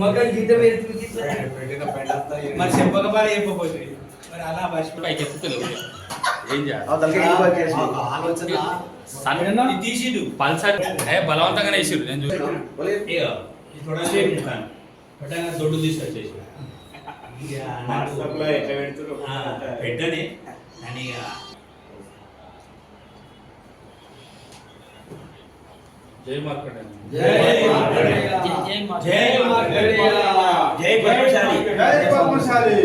మగ గీత మరి చెప్పకపోతే చెప్పకపోతే మరి అలా పైకి ఎత్తుతలేవు ఏం చేయాలి తీసిడు పల్సర్ బలవంతంగానే వేసిరు నేను చూసాను దొడ్డు తీసుకొచ్చేసి పెట్టని అని జై మార్కండేయ జై మార్కండేయ జై పద్మశాలి జై పద్మశాలి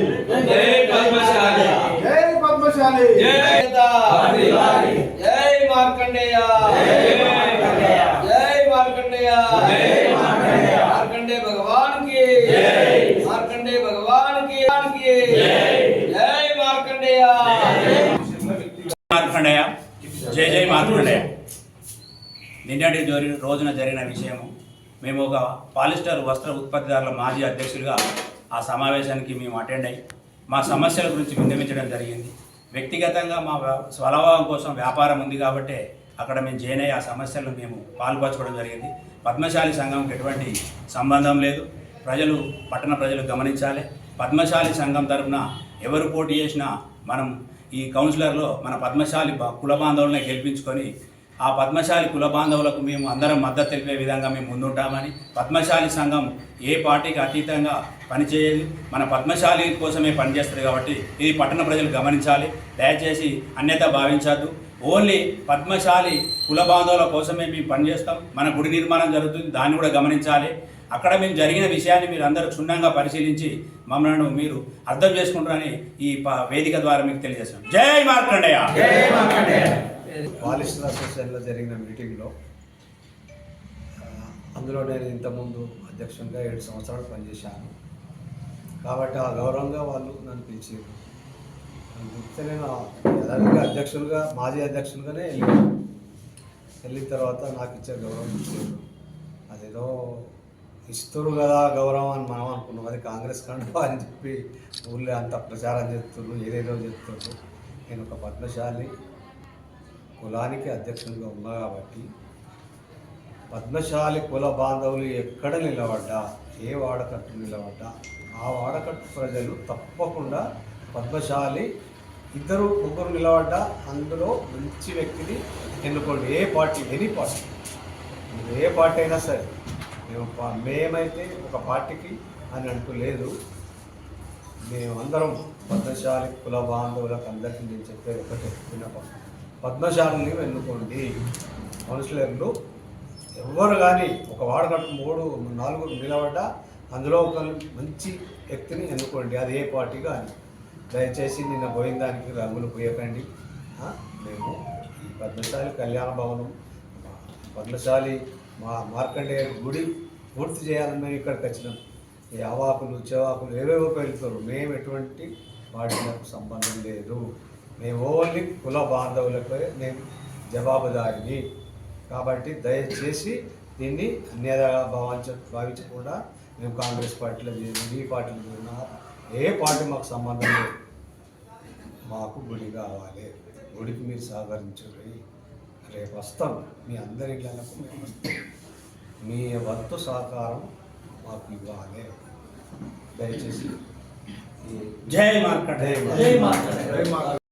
జై పద్మశాలి జై పద్మశాలి జై మార్కండేయ జై మార్కండేయ జై మార్కండేయ జై మార్కండేయ మార్కండేయ భగవాన్ की जय మార్కండేయ భగవాన్ की जय जय మార్కండేయ మార్కండేయ జై జై మార్కండేయ నిన్నటి రోజున జరిగిన విషయము మేము ఒక పాలిస్టర్ వస్త్ర ఉత్పత్తిదారుల మాజీ అధ్యక్షులుగా ఆ సమావేశానికి మేము అటెండ్ అయ్యి మా సమస్యల గురించి విన్నవించడం జరిగింది. వ్యక్తిగతంగా మా స్వలాభం కోసం వ్యాపారం ఉంది కాబట్టి అక్కడ మేము జాయిన్ అయ్యి ఆ సమస్యలను మేము పాల్పంచుకోవడం జరిగింది. పద్మశాలి సంఘంకి ఎటువంటి సంబంధం లేదు. పట్టణ ప్రజలు గమనించాలి. పద్మశాలి సంఘం తరఫున ఎవరు పోటీ చేసినా మనం ఈ కౌన్సిలర్లో మన పద్మశాలి కుల బాంధవులనే గెలిపించుకొని ఆ పద్మశాలి కుల బాంధవులకు మేము అందరం మద్దతు తెలిపే విధంగా మేము ముందుంటామని, పద్మశాలి సంఘం ఏ పార్టీకి అతీతంగా పనిచేయదు, మన పద్మశాలి కోసమే పనిచేస్తుంది కాబట్టి ఇది పట్టణ ప్రజలు గమనించాలి. దయచేసి అన్యత భావించద్దు. ఓన్లీ పద్మశాలి కుల బాంధవుల కోసమే మేము పనిచేస్తాం. మన గుడి నిర్మాణం జరుగుతుంది, దాన్ని కూడా గమనించాలి. అక్కడ మేము జరిగిన విషయాన్ని మీరు అందరూ క్షుణ్ణంగా పరిశీలించి మమ్మల్ని మీరు అర్థం చేసుకుంటారని ఈ వేదిక ద్వారా మీకు తెలియజేస్తాం. జై మార్కండేయ. జై మార్కండేయ. పాలిస్టర్ అసోసియేషన్లో జరిగిన మీటింగ్లో అందులో నేను ఇంతకుముందు అధ్యక్షునిగా 7 సంవత్సరాలు పనిచేశాను కాబట్టి ఆ గౌరవంగా వాళ్ళు నన్ను పిలిచారు. పిలిస్తే నేను యథావిధిగా అధ్యక్షులుగా మాజీ అధ్యక్షులుగానే వెళ్ళిన తర్వాత నాకు ఇచ్చే గౌరవం ఇచ్చారు. అదేదో ఇస్తారు కదా గౌరవం అని మనం అనుకున్నాం, అది కాంగ్రెస్ కంటే అని చెప్పి ఊళ్ళో అంత ప్రచారం చేస్తున్నారు, ఏదేదో చెప్తున్నారు. నేను ఒక పద్మశాలి కులానికి అధ్యక్షునిగా ఉన్నా కాబట్టి పద్మశాలి కుల బాంధవులు ఎక్కడ నిలబడ్డా, ఏ వాడకట్టు నిలబడ్డా ఆ వాడకట్టు ప్రజలు తప్పకుండా పద్మశాలి ఇద్దరు ముగ్గురు నిలబడ్డా అందులో మంచి వ్యక్తిని ఎన్నుకోండి. ఏ పార్టీ, ఎనీ పార్టీ, ఏ పార్టీ అయినా సరే. మేమైతే ఒక పార్టీకి అని అంటూ లేదు. మేమందరం పద్మశాలి కుల బాంధవులకు అందరికీ నేను చెప్పేది ఒకటే విన్నపం, పద్మశాలిని ఎన్నుకోండి. కౌన్సిలర్లు ఎవరు కానీ ఒక వాడకట్టు 3-4 నిలబడ్డా అందులో ఒక మంచి వ్యక్తిని ఎన్నుకోండి, అది ఏ పార్టీ కానీ. దయచేసి నిన్న పోయిన దానికి రంగులు పోయకండి. మేము ఈ పద్మశాలి కళ్యాణ భవనం, పద్మశాలి మార్కండేయ గుడి పూర్తి చేయాలని మేము ఇక్కడికి వచ్చినాం. ఈ అవాకులు చెవాకులు ఏవేవో పెరుగుతారు, మేము ఎటువంటి వాటికి సంబంధం లేదు. మేము ఓన్లీ కుల బాంధవులపై మేము జవాబుదారిని కాబట్టి దయచేసి దీన్ని అన్యదా భావించకుండా మేము కాంగ్రెస్ పార్టీలో చేరిన, ఈ పార్టీలో చేరిన, ఏ పార్టీ మాకు సంబంధం లేదు. మాకు గుడి కావాలి, గుడికి మీరు సహకరించండి. రేపు వస్తాం మీ అందరి ఇళ్లకు, మేము వస్తాం. మీ వంతు సహకారం మాకు ఇవ్వాలి. దయచేసి జై మార్కండేయ.